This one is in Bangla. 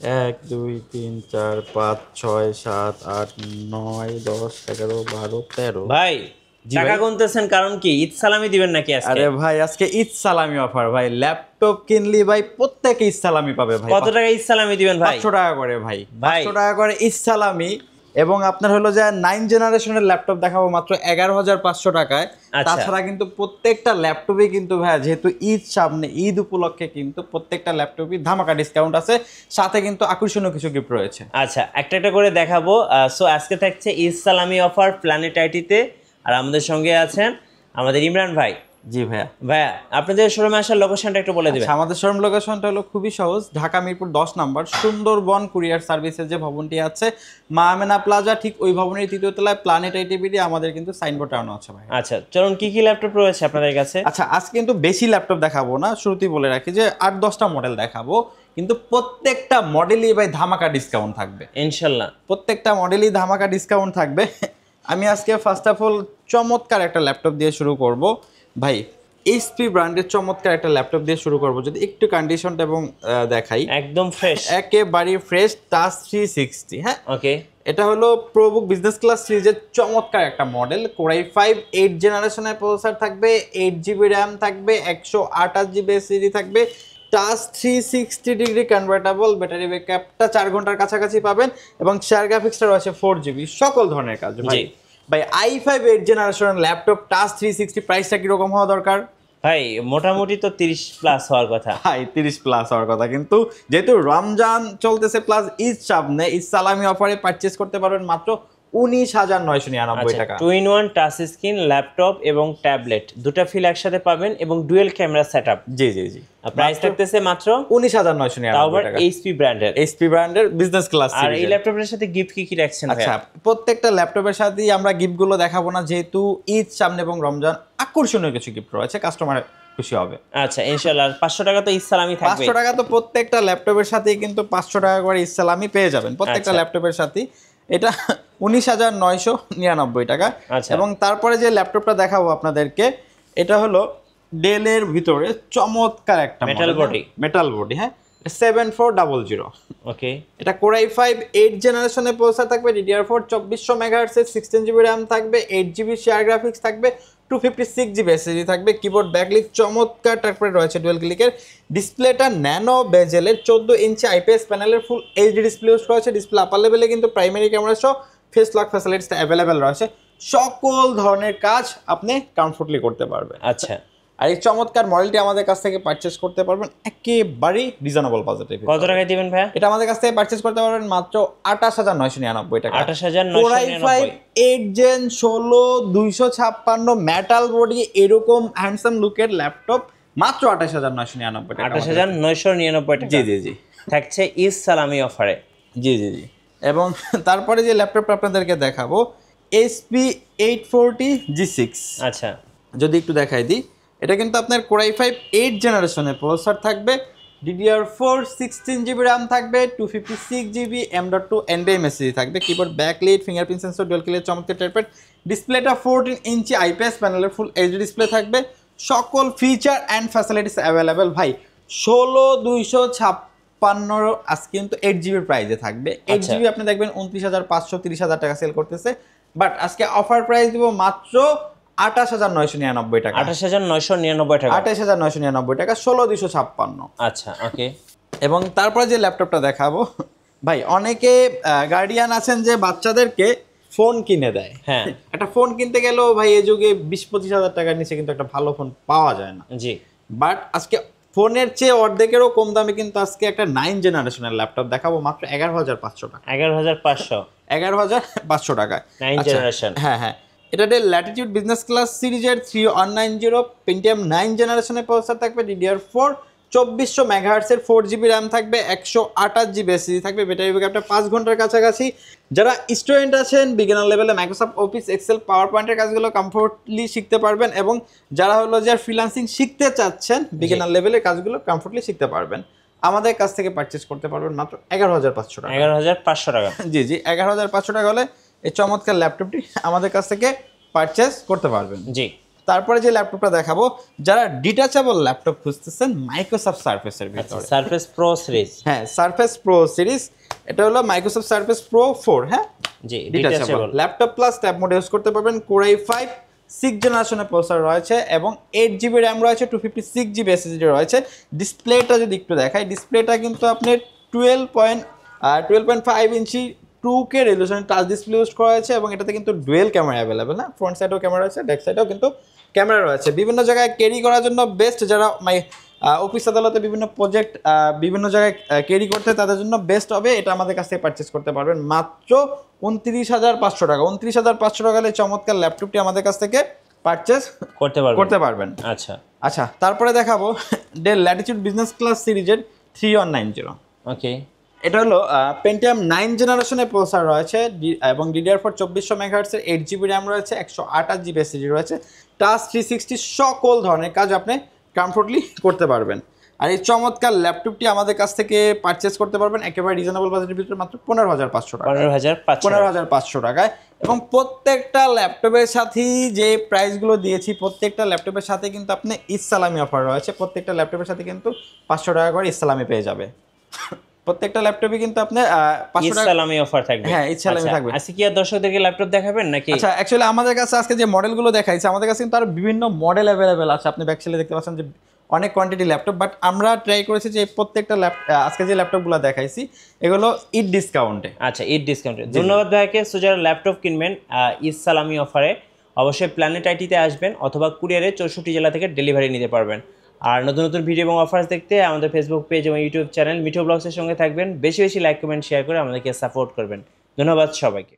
1 2 3 4 5 6 7 8 9 10 11 12 13। ভাই জি টাকা ভাই। গুনতেছেন কারণ কি ঈদ সালামি দিবেন নাকি আজকে? আরে ভাই আজকে ঈদ সালামি অফার ভাই, ল্যাপটপ কিনলি ভাই প্রত্যেকে ঈদ সালামি পাবে ভাই। কত টাকা ঈদ সালামি দিবেন ভাই? 500 টাকা করে ভাই, ভাই 500 টাকা করে ঈদ সালামি। এবং আপনার হলো যে 9 জেনারেশনের ল্যাপটপ দেখাবো মাত্র 11,500 টাকায়। আচ্ছা তাছাড়া কিন্তু প্রত্যেকটা ল্যাপটপে কিন্তু ভাই যেহেতু ঈদ সামনে, ঈদ উপলক্ষে কিন্তু প্রত্যেকটা ল্যাপটপই ধামাকা ডিসকাউন্ট আছে, সাথে কিন্তু আকর্ষণীয় কিছু গিফট রয়েছে। আচ্ছা, একটা একটা করে দেখাবো। সো আজকে থাকছে ঈদ সালামি অফার প্ল্যানেট আইটিতে। আর আমাদের সঙ্গে আছেন আমাদের ইমরান ভাই। জি ভাইয়া। ভাইয়া আপনাদের শোরুমে আসার লোকেশনটা একটু বলে দিবেন। আচ্ছা, আমাদের শোরুম লোকেশনটা হলো খুবই সহজ, ঢাকা মিরপুর 10 নম্বর সুন্দরবন কুরিয়ার সার্ভিসের যে ভবনটি আছে মা আমেনা প্লাজা, ঠিক ওই ভবনের 3য় তলায় প্ল্যানেট আইটিবিডি আমাদের কিন্তু সাইনবোর্ড টানানো আছে ভাই। আচ্ছা চলুন, কি কি ল্যাপটপ রয়েছে আপনাদের কাছে? আচ্ছা, আজকে কিন্তু বেশি ল্যাপটপ দেখাবো না, শুরুতেই বলে রাখি যে 8-10টা মডেল দেখাবো, কিন্তু প্রত্যেকটা মডেলই ভাই ধামাকা ডিসকাউন্ট থাকবে ইনশাল্লাহ। প্রত্যেকটা মডেলই ধামাকা ডিসকাউন্ট থাকবে। আমি আজকে ফার্স্ট অফ অল চমৎকার একটা ল্যাপটপ দিয়ে শুরু করব ভাই। এইচপি ব্র্যান্ডের চমৎকার একটা ল্যাপটপ দিয়ে শুরু করব, যদি একটু কন্ডিশনটা এবং দেখাই। একদম ফ্রেশ। একেবারে ফ্রেশ টাচ 360। হ্যাঁ, ওকে। এটা হলো প্রোবুক বিজনেস ক্লাস সিরিজের চমৎকার একটা মডেল। কোরাই 5 8 জেনারেশনের প্রসেসর থাকবে, 8 জিবি র্যাম থাকবে, 128 জিবি এসএসডি থাকবে, টাচ 360 ডিগ্রি কনভার্টেবল, ব্যাটারি ব্যাকআপটা 4 ঘন্টার কাছাকাছি পাবেন, এবং শেয়ার গ্রাফিক্সটা রয়েছে 4 জিবি, সকল ধরনের কাজ ভাই। জি। ভাই i5 8 জেনারেশনের ল্যাপটপ টাচ 360 প্রাইসটা কিরকম হওয়া দরকার? ভাই মোটামুটি তো 30 প্লাস হওয়ার কথা। ভাই 30 প্লাস হওয়ার কথা, কিন্তু যেহেতু রমজান চলতেছে প্লাস ঈদ সামনে, ঈদ সালামি অফারে পারচেস করতে পারবেন মাত্র 19,999 টাকা। 2 in 1 টাচ স্ক্রিন ল্যাপটপ এবং ট্যাবলেট দুটো ফিল একসাথে পাবেন এবং ডুয়েল ক্যামেরা সেটআপ। জি জি জি। প্রাইস থাকতেছে মাত্র তাও 19,999 আবার টাকা। এইচপি ব্র্যান্ডের। এইচপি ব্র্যান্ডের বিজনেস ক্লাস আর এই সিরিজ। ল্যাপটপের সাথে গিফট কি কি রাখছেন ভাই? আচ্ছা, প্রত্যেকটা ল্যাপটপের সাথেই আমরা গিফটগুলো দেখাবো না, যেহেতু ঈদ সামনে এবং রমজান, আকর্ষণীয় কিছু গিফট রয়েছে, কাস্টমার খুশি হবে। আচ্ছা ইনশাআল্লাহ। 500 টাকা তো ঈদ সালামি থাকবে। 500 টাকা তো প্রত্যেকটা ল্যাপটপের সাথেই কিন্তু 500 টাকা করে ইসলামি পেয়ে যাবেন প্রত্যেকটা আচ্ছা। ল্যাপটপের সাথেই। এটা 19,999 টাকা। আচ্ছা। এবং তারপরে যে ল্যাপটপটা দেখাবো আপনাদেরকে, এটা হলো ডেলের ভিতরে চমৎকার একটা Metal body। Metal body. হ্যাঁ, 7400। ওকে। এটা কোরাই 5 8 জেনারেশনের প্রসেসর থাকবে, DDR4 2400 মেগাহার্টজের, 16 জিবি র্যাম থাকবে, 8 জিবি শেয়ার গ্রাফিক্স থাকবে, 256 জিবি এসএসডি থাকবে, কিবোর্ড ব্যাকলিট চমৎকার, তারপরে রয়েছে ডুয়েল ক্লিকের ডিসপ্লেটা, ন্যানো বেজেলের 14 ইঞ্চি আইপিএস প্যানেলের ফুল এইচডি ডিসপ্লে ইউজ করেছে। ডিসপ্লে আপার লেভেলে কিন্তু প্রাইমারি ক্যামেরা সহ ফেস লক ফ্যাসিলিটিস অ্যাভেলেবেল রয়েছে, সকল ধরনের কাজ আপনি কমফোর্টলি করতে পারবেন। আচ্ছা, আর এই চমৎকার মডেলটি আমাদের কাছ থেকে পারচেস করতে পারবেন একেবারেই রিজনেবল বাজেটে। কত টাকায় দিবেন ভাই? এটা আমাদের কাছ থেকে পারচেস করতে পারবেন মাত্র 28,999 টাকা। 28,999। কোরাই 5 8 জেন 16 256 মেটাল বডি এরকম হ্যান্ডসাম লুকের ল্যাপটপ মাত্র 28,999 টাকা। 28,999 টাকা। জি জি জি থাকছে ঈদ সালামি অফারে। জি জি জি। এবং তারপরে যে ল্যাপটপটা আপনাদেরকে দেখাবো, HP 840 G6। আচ্ছা। যদি একটু দেখাই দিই, এটা কিন্তু আপনার কোরাই 5 8 জেনারেশনের প্রসেসর থাকবে, DDR4 16 জিবি র্যাম থাকবে, 256 জিবি M.2 NVMe থাকবে, keyboard backlit, fingerprint sensor, dual clear চমৎকার টাইপের ডিসপ্লেটা, 14 ইঞ্চি আইপিএস প্যানেলের ফুল এইচডি ডিসপ্লে থাকবে, সকল ফিচার অ্যান্ড ফ্যাসিলিটিস অ্যাভেলেবেল ভাই। 16,256 আজকে কিন্তু 8 জিবির প্রাইসে থাকবে। 8 জিবি আপনি দেখবেন 29,500 30,000 টাকা সেল করতেছে, বাট আজকে অফার প্রাইস দিব মাত্র 28,999 টাকা। 28,999 টাকা। 28,999 টাকা, 16,256। আচ্ছা ওকে। এবং তারপরে যে ল্যাপটপটা দেখাবো ভাই, অনেকে গার্ডিয়ান আছেন যে বাচ্চাদেরকে ফোন কিনে দেয়। হ্যাঁ। একটা ফোন কিনতে গেলেও ভাই এই যুগে 20-25 হাজার টাকার নিচে কিন্তু একটা ভালো ফোন পাওয়া যায় না। জি। বাট আজকে ফোনের চেয়ে অর্ধেকেরও কম দামে কিন্তু আজকে একটা 9 জেনারেশনের ল্যাপটপ দেখাবো মাত্র 11,500 টাকা। 11,500। 11,500 টাকায় 9 জেনারেশন। হ্যাঁ হ্যাঁ, এটা ল্যাটিটিউড বিজনেস ক্লাস সিরিজের 3190 পেন্টিয়াম 9 জেনারেশনের প্রসেসর থাকবে, DDR4 2400 মেগাহার্টজের, 4 জিবি র্যাম থাকবে, 128 জিবি এসএসডি থাকবে, ব্যাটারি ব্যাকআপটা 5 ঘন্টার কাছাকাছি। যারা স্টুডেন্ট আছেন বিগিনার লেভেলে মাইক্রোসফট অফিস এক্সেল পাওয়ার পয়েন্টের কাজগুলো কমফোর্টলি শিখতে পারবেন, এবং যারা হলো যে ফ্রিল্যান্সিং শিখতে চাচ্ছেন বিগিনার লেভেলের কাজগুলো কমফোর্টলি শিখতে পারবেন, আমাদের কাছ থেকে পারচেস করতে পারবেন মাত্র 11,500 টাকা। 11,500 টাকা। জি জি, 11,500 টাকা হলে এই চমৎকার ল্যাপটপটি আমাদের কাছ থেকে পারচেস করতে পারবেন। জি। তারপরে যে ল্যাপটপটা দেখাবো, যারা ডিটাচেবল ল্যাপটপ খুঁজতেছেন মাইক্রোসফট সারফেসের ভিতরে, সারফেস প্রো সিরিজ, হ্যাঁ সারফেস প্রো সিরিজ, এটা হলো মাইক্রোসফট সারফেস প্রো 4, হ্যাঁ জি detachable laptop plus tab mode use করতে পারবেন। Core i5 6 জেনারেশনের প্রসেসর রয়েছে এবং 8GB র্যাম রয়েছে, 256GB SSD রয়েছে। ডিসপ্লেটা যদি একটু দেখাই, ডিসপ্লেটা কিন্তু আপনি 12.5 ইঞ্চি 2K resolution touch display use করা হয়েছে এবং এটাতে কিন্তু ডুয়েল ক্যামেরা অ্যাভেলেবেল, না ফ্রন্ট সাইডেও ক্যামেরা রয়েছে, ব্যাক সাইডেও কিন্তু ক্যামেরা রয়েছে। বিভিন্ন জায়গায় ক্যারি করার জন্য বেস্ট, যারা অফিস আদালতে বিভিন্ন প্রজেক্ট বিভিন্ন জায়গায় ক্যারি করতে তাদের জন্য বেস্ট হবে। এটা আমাদের কাছ থেকে পারচেস করতে পারবেন মাত্র 29,500 টাকা। 29,500 টাকা হলে চমৎকার ল্যাপটপটি আমাদের কাছ থেকে পারচেস করতে পারবেন। আচ্ছা আচ্ছা, তারপরে দেখাবো ডেল ল্যাটিটিউড বিজনেস ক্লাস সিরিজের 3190। ওকে, এটা হলো পেন্টিয়াম 9 জেনারেশনের প্রসেসর রয়েছে এবং DDR4 2400 মেগাহার্টজের 8GB র্যাম রয়েছে, 128GB SSD রয়েছে। টাচ 360 সকল ধরনের কাজ আপনি কমফোর্টলি করতে পারবেন। আর এই চমৎকার ল্যাপটপটি আমাদের কাছ থেকে পারচেস করতে পারবেন একেবারে রিজনেবল বাজেটের ভিতরে মাত্র 15,500 টাকা, 15,500 টাকায়। এবং প্রত্যেকটা ল্যাপটপের সাথেই যে প্রাইসগুলো দিয়েছি, প্রত্যেকটা ল্যাপটপের সাথে কিন্তু আপনি ঈদ সালামি অফার রয়েছে। প্রত্যেকটা ল্যাপটপের সাথে কিন্তু 500 টাকা করে ঈদ সালামি পেয়ে যাবে। প্রত্যেকটা ল্যাপটপে কিন্তু আপনি 500 টাকা সালামি অফার থাকবে। হ্যাঁ, ঈদ সালামি থাকবে। আজকে কি আর দর্শকদেরকে ল্যাপটপ দেখাবেন নাকি? আচ্ছা, অ্যাকচুয়ালি আমাদের কাছে আজকে যে মডেলগুলো দেখাইছে, আমাদের কাছে কিন্তু আরো বিভিন্ন মডেল অ্যাভেলেবেল আছে। আপনি ব্যাক সাইডে দেখতে পাচ্ছেন যে অনেক কোয়ান্টিটি ল্যাপটপ, বাট আমরা ট্রাই করেছি যে প্রত্যেকটা আজকে যে ল্যাপটপগুলো দেখাইছি এগুলো ঈদ ডিসকাউন্টে। আচ্ছা, ঈদ ডিসকাউন্টে। ধন্যবাদ ভাইকে। সো যারা ল্যাপটপ কিনবেন ঈদ সালামি অফারে অবশ্যই প্ল্যানেট আইটিতে আসবেন অথবা কুরিয়ারে 64 জেলা থেকে ডেলিভারি নিতে পারবেন। আর নতুন নতুন ভিডিও এবং অফার্স দেখতে আমাদের ফেসবুক পেজ এবং ইউটিউব চ্যানেল মিঠু ব্লগসের সঙ্গে থাকবেন। বেশি বেশি লাইক কমেন্ট শেয়ার করে আমাদেরকে সাপোর্ট করবেন। ধন্যবাদ সবাইকে।